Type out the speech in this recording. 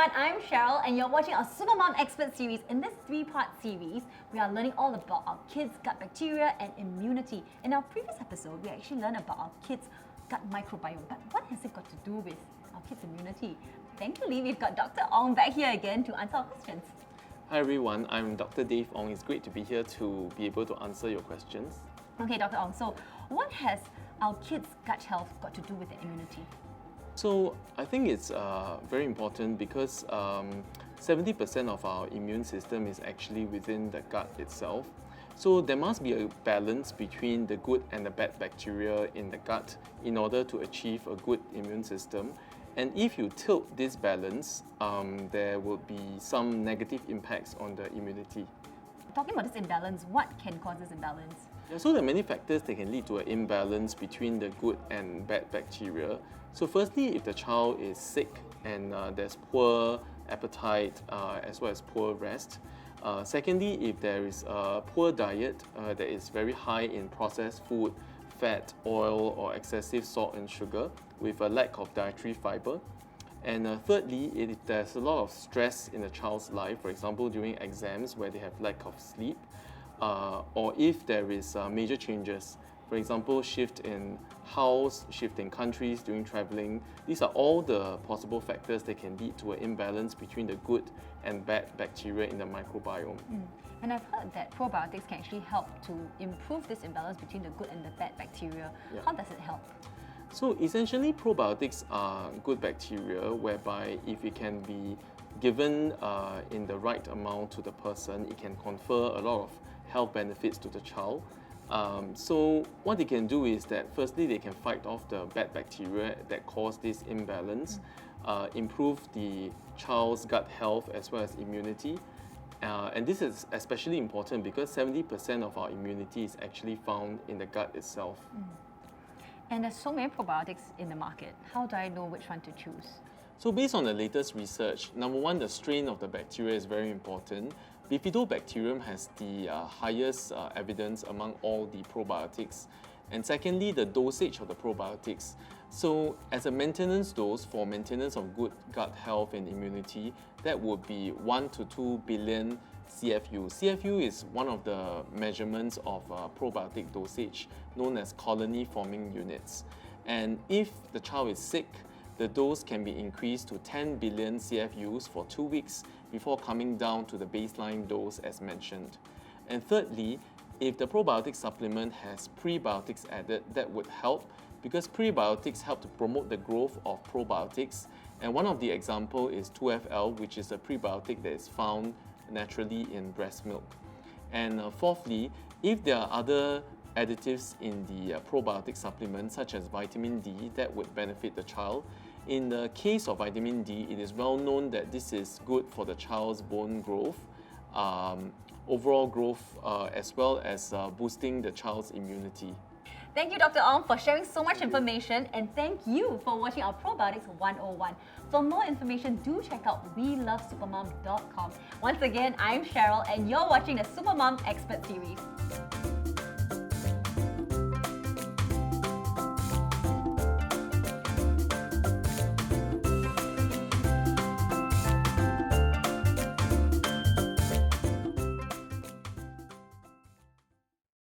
everyone, I'm Cheryl and you're watching our Supermom Expert Series. In this three-part series, we are learning all about our kids' gut bacteria and immunity. In our previous episode, we actually learned about our kids' gut microbiome. But what has it got to do with our kids' immunity? Thankfully, we've got Dr. Ong back here again to answer our questions. Hi everyone, I'm Dr. Dave Ong. It's great to be here to be able to answer your questions. Okay, Dr. Ong, so what has our kids' gut health got to do with their immunity? So I think it's very important because 70% of our immune system is actually within the gut itself. So there must be a balance between the good and the bad bacteria in the gut in order to achieve a good immune system. And if you tilt this balance, there will be some negative impacts on the immunity. Talking about this imbalance, what can cause this imbalance? Yeah, so there are many factors that can lead to an imbalance between the good and bad bacteria. So firstly, if the child is sick and there's poor appetite as well as poor rest. Secondly, if there is a poor diet that is very high in processed food, fat, oil or excessive salt and sugar with a lack of dietary fiber. And thirdly, if there's a lot of stress in a child's life, for example during exams where they have lack of sleep, or if there is major changes, for example shift in house, shift in countries during traveling, these are all the possible factors that can lead to an imbalance between the good and bad bacteria in the microbiome. And I've heard that probiotics can actually help to improve this imbalance between the good and the bad bacteria. Yeah. How does it help? So essentially probiotics are good bacteria whereby if it can be given in the right amount to the person, it can confer a lot of health benefits to the child. So what they can do is that firstly they can fight off the bad bacteria that cause this imbalance, improve the child's gut health as well as immunity. And this is especially important because 70% of our immunity is actually found in the gut itself. And there's so many probiotics in the market. How do I know which one to choose? So based on the latest research, number one, the strain of the bacteria is very important. Bifidobacterium has the highest evidence among all the probiotics. And secondly, the dosage of the probiotics. So as a maintenance dose for maintenance of good gut health and immunity, that would be 1 to 2 billion CFU. CFU is one of the measurements of probiotic dosage known as colony forming units. And if the child is sick, the dose can be increased to 10 billion CFUs for 2 weeks before coming down to the baseline dose as mentioned. And thirdly, if the probiotic supplement has prebiotics added, that would help because prebiotics help to promote the growth of probiotics. And one of the example is 2FL, which is a prebiotic that is found naturally in breast milk. And fourthly, if there are other additives in the probiotic supplement such as vitamin D, that would benefit the child. In the case of vitamin D, it is well known that this is good for the child's bone growth, overall growth, as well as boosting the child's immunity. Thank you, Dr. Ong, for sharing so much information, and thank you for watching our Probiotics 101. For more information, do check out welovesupermom.com. Once again, I'm Cheryl, and you're watching the Supermom Expert Series.